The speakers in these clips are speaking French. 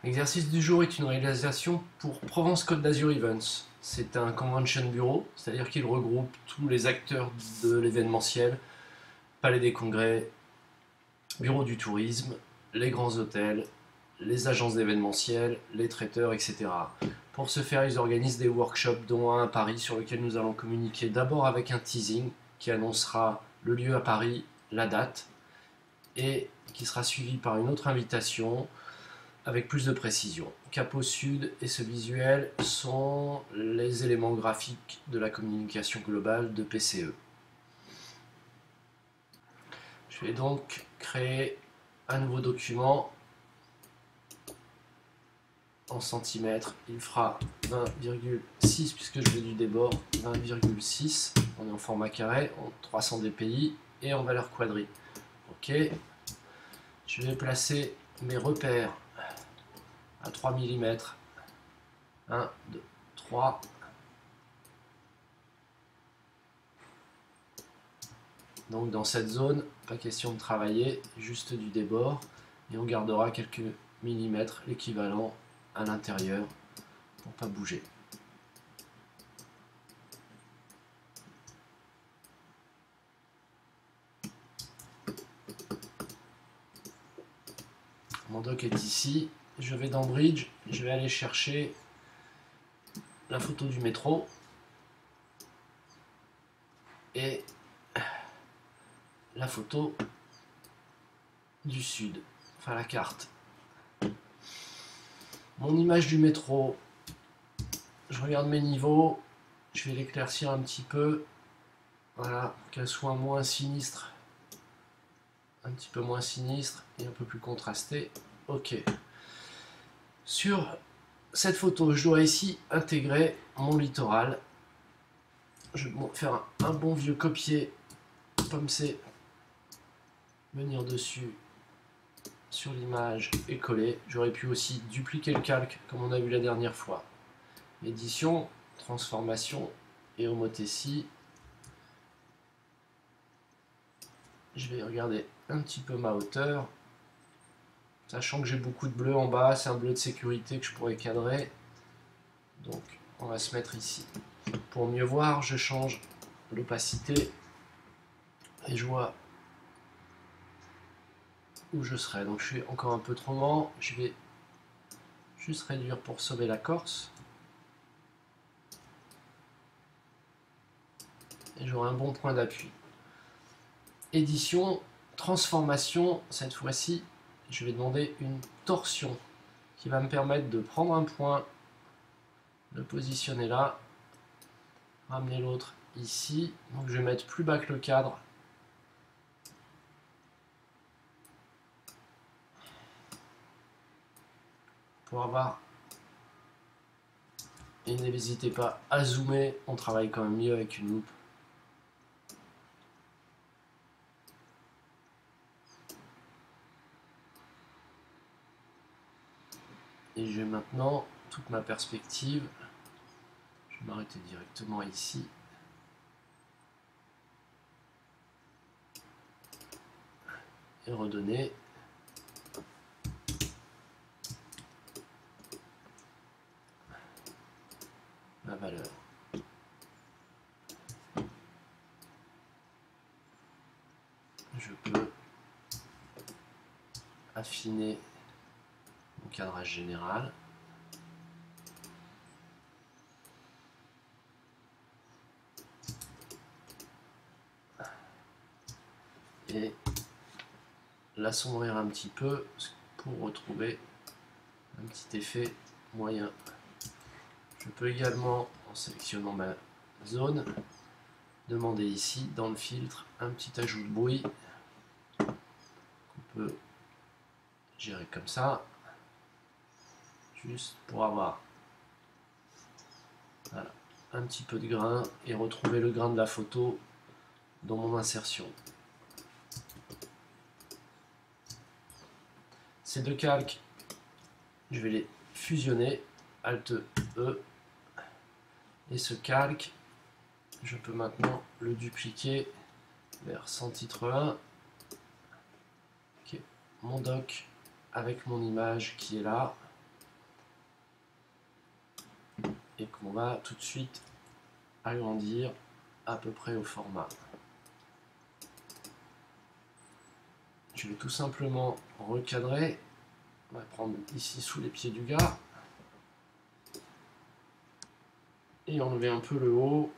L'exercice du jour est une réalisation pour Provence Côte d'Azur Events. C'est un convention bureau, c'est-à-dire qu'il regroupe tous les acteurs de l'événementiel, palais des congrès, bureau du tourisme, les grands hôtels, les agences d'événementiel, les traiteurs, etc. Pour ce faire, ils organisent des workshops, dont un à Paris, sur lequel nous allons communiquer d'abord avec un teasing qui annoncera le lieu à Paris, la date, et qui sera suivi par une autre invitation avec plus de précision. Capot Sud et ce visuel sont les éléments graphiques de la communication globale de PCE. Je vais donc créer un nouveau document en centimètres. Il fera 20,6 puisque je veux du débord, 20,6. On est en format carré, en 300 dpi et en valeur quadri. Ok. Je vais placer mes repères à 3 mm. 1, 2, 3. Donc dans cette zone, pas question de travailler, juste du débord. Et on gardera quelques millimètres, l'équivalent à l'intérieur, pour pas bouger. Mon doc est ici. Je vais dans Bridge, je vais aller chercher la photo du métro et la photo du sud, enfin la carte. Mon image du métro, je regarde mes niveaux, je vais l'éclaircir un petit peu, voilà, qu'elle soit moins sinistre, un petit peu moins sinistre et un peu plus contrastée. Ok. Sur cette photo, je dois ici intégrer mon littoral. Je vais faire un bon vieux copier comme c'est, venir dessus sur l'image et coller. J'aurais pu aussi dupliquer le calque comme on a vu la dernière fois. Édition, transformation et homothétie. Je vais regarder un petit peu ma hauteur, sachant que j'ai beaucoup de bleu en bas, c'est un bleu de sécurité que je pourrais cadrer. Donc on va se mettre ici. Pour mieux voir, je change l'opacité et je vois où je serai. Donc je suis encore un peu trop grand, je vais juste réduire pour sauver la Corse. Et j'aurai un bon point d'appui. Édition, transformation, cette fois-ci, je vais demander une torsion qui va me permettre de prendre un point, le positionner là, ramener l'autre ici. Donc je vais mettre plus bas que le cadre. Pour avoir, et n'hésitez pas à zoomer, on travaille quand même mieux avec une loupe. Et j'ai maintenant toute ma perspective. Je vais m'arrêter directement ici. Et redonner la valeur. Je peux affiner mon cadrage général. Et l'assombrir un petit peu pour retrouver un petit effet moyen. Je peux également, en sélectionnant ma zone, demander ici, dans le filtre, un petit ajout de bruit qu'on peut gérer comme ça, juste pour avoir, voilà, un petit peu de grain et retrouver le grain de la photo dans mon insertion. Ces deux calques, je vais les fusionner, Alt E, et ce calque, je peux maintenant le dupliquer vers sans titre 1. Okay. Mon doc avec mon image qui est là. et qu'on va tout de suite agrandir à peu près au format. Je vais tout simplement recadrer. On va prendre ici sous les pieds du gars et enlever un peu le haut.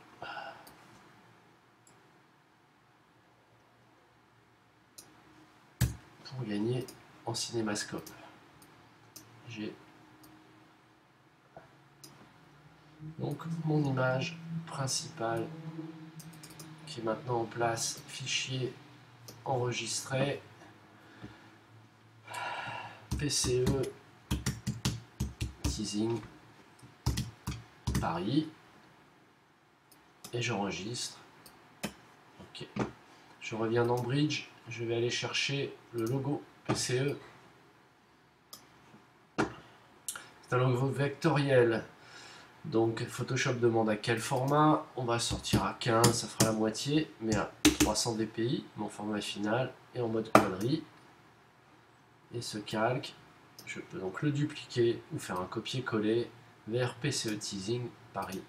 Pour gagner en cinémascope. J'ai donc mon image principale qui est maintenant en place, fichier enregistré, PCE Teasing Paris, et j'enregistre. Ok. Je reviens dans Bridge, je vais aller chercher le logo PCE. C'est un logo vectoriel. Donc Photoshop demande à quel format. On va sortir à 15, ça fera la moitié, mais à 300 dpi, mon format final, et en mode quadri. Et ce calque, je peux donc le dupliquer ou faire un copier-coller vers PCE Teasing Paris.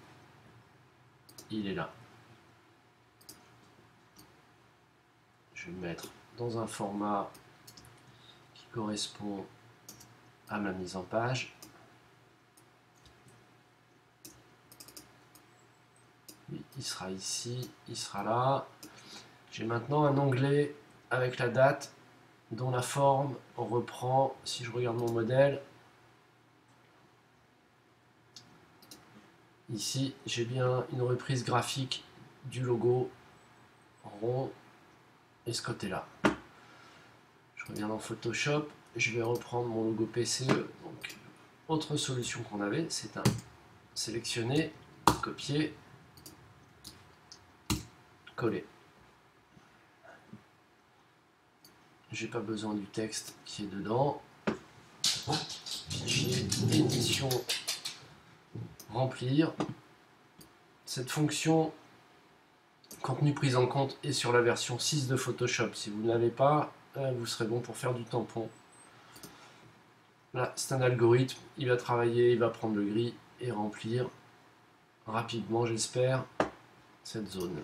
Il est là. Je vais le mettre dans un format qui correspond à ma mise en page. Il sera ici, il sera là. J'ai maintenant un onglet avec la date dont la forme reprend, si je regarde mon modèle, ici j'ai bien une reprise graphique du logo rond et ce côté là. Je reviens dans Photoshop, je vais reprendre mon logo PCE. Donc autre solution qu'on avait, c'est un sélectionner, copier, coller. J'ai pas besoin du texte qui est dedans. Fichier, édition, remplir. Cette fonction contenu pris en compte est sur la version 6 de Photoshop. Si vous ne l'avez pas, vous serez bon pour faire du tampon. Là, c'est un algorithme, il va travailler, il va prendre le gris et remplir rapidement, j'espère, cette zone.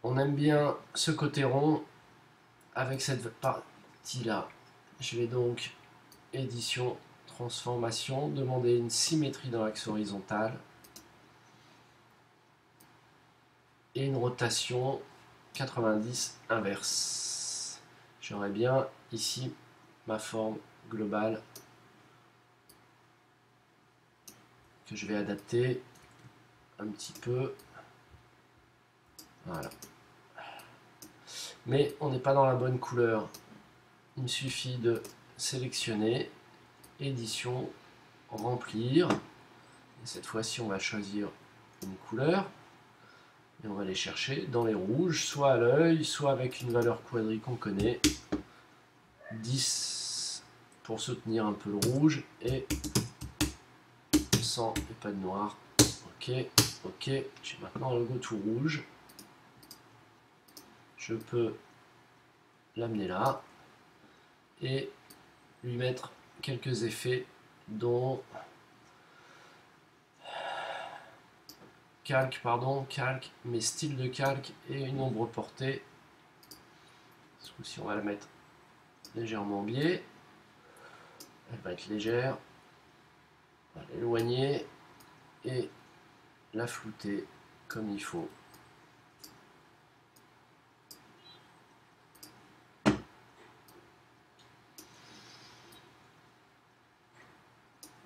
On aime bien ce côté rond avec cette partie-là. Je vais donc, édition, transformation, demander une symétrie dans l'axe horizontal et une rotation 90 inverse. J'aurai bien ici ma forme globale que je vais adapter un petit peu. Voilà. Mais on n'est pas dans la bonne couleur. Il me suffit de sélectionner, édition, remplir. Et cette fois-ci, on va choisir une couleur. Et on va aller chercher dans les rouges, soit à l'œil, soit avec une valeur quadri qu'on connaît. 10 pour soutenir un peu le rouge et 100 et pas de noir. Ok, ok. J'ai maintenant un logo tout rouge. Je peux l'amener là et lui mettre quelques effets dont calque, mais style de calque et une ombre portée. Ce coup-ci, on va la mettre légèrement biais. Elle va être légère. On va l'éloigner et la flouter comme il faut.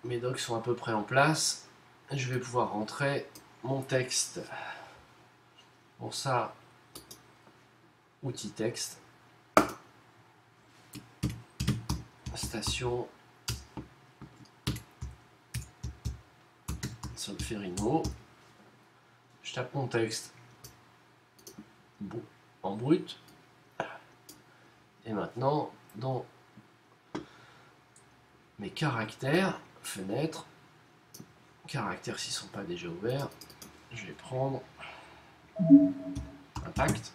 Mes docs sont à peu près en place. Je vais pouvoir rentrer mon texte. Pour ça, outil texte, station, Solferino. Je tape mon texte en brut. Et maintenant, dans mes caractères, fenêtre, caractères s'ils ne sont pas déjà ouverts, je vais prendre impact,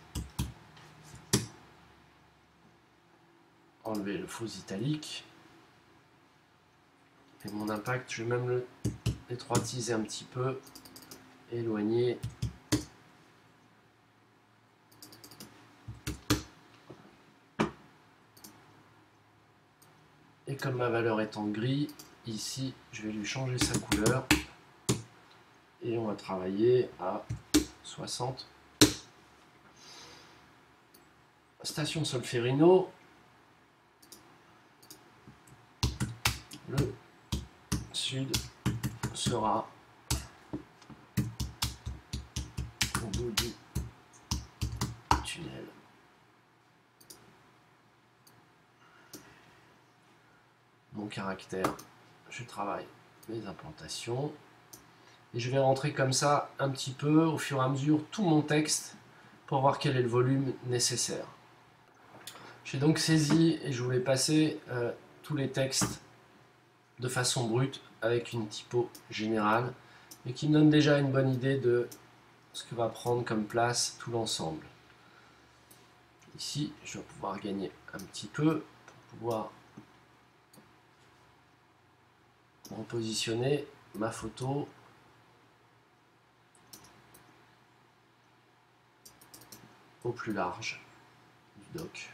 enlever le faux italique, Et mon impact, je vais même l'étroitiser un petit peu, éloigner. Et comme ma valeur est en gris, ici, je vais lui changer sa couleur. Et on va travailler à 60. Station Solferino. Le sud sera au bout du tunnel. Mon caractère, je travaille mes implantations. Et je vais rentrer comme ça un petit peu au fur et à mesure tout mon texte pour voir quel est le volume nécessaire. J'ai donc saisi et je voulais passer tous les textes de façon brute avec une typo générale et qui me donne déjà une bonne idée de ce que va prendre comme place tout l'ensemble. Ici, je vais pouvoir gagner un petit peu pour pouvoir repositionner ma photo au plus large du doc.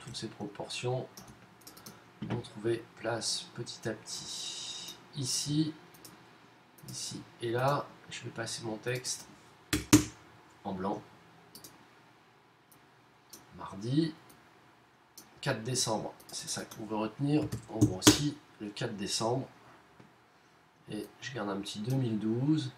Toutes ces proportions vont trouver place petit à petit. Ici, ici et là, je vais passer mon texte en blanc. Mardi 4 décembre, c'est ça qu'on veut retenir. On grossit le 4 décembre. Et je garde un petit 2012.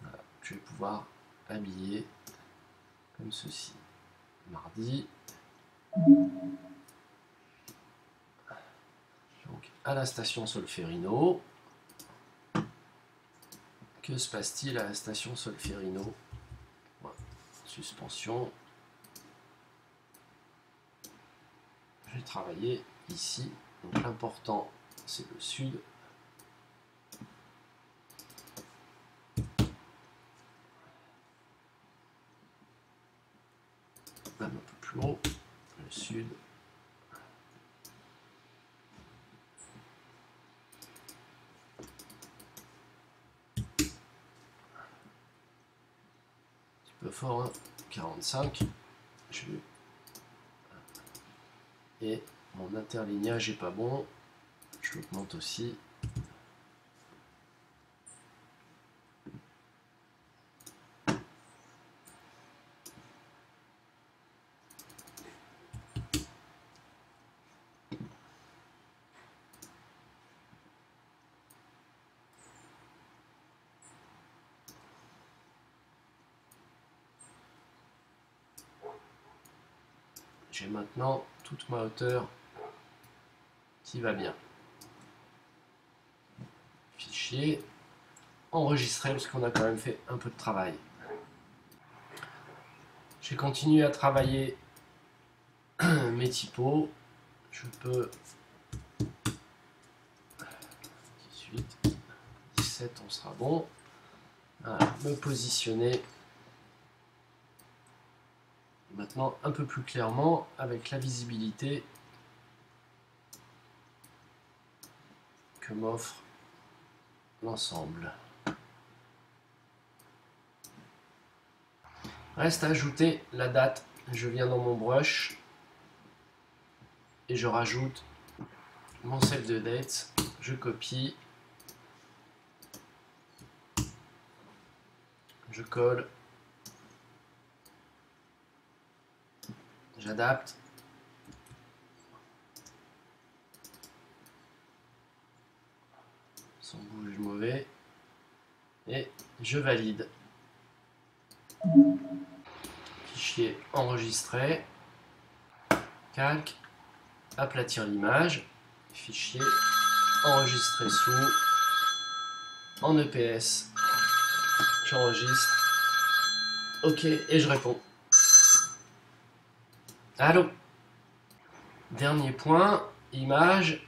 Voilà, je vais pouvoir habiller comme ceci. Mardi. Donc à la station Solferino. Que se passe-t-il à la station Solferino? Voilà. Suspension. Je vais travailler ici. Donc l'important c'est le sud. Même un peu plus haut. Le sud. Un peu fort, hein. 45. Je vais... Et mon interlignage est pas bon. Je l'augmente aussi. J'ai maintenant toute ma hauteur qui va bien. Fichier, enregistrer parce qu'on a quand même fait un peu de travail. J'ai continué à travailler mes typos. Je peux 18, 17, on sera bon. Voilà, me positionner maintenant un peu plus clairement avec la visibilité que m'offre l'ensemble. Reste à ajouter la date. Je viens dans mon brush et je rajoute mon save the date. Je copie, je colle, j'adapte. Sans bouger mauvais. Et je valide. Fichier enregistré. Calque. Aplatir l'image. Fichier enregistré sous. En EPS. J'enregistre. OK, et je réponds. Allô? Dernier point, image.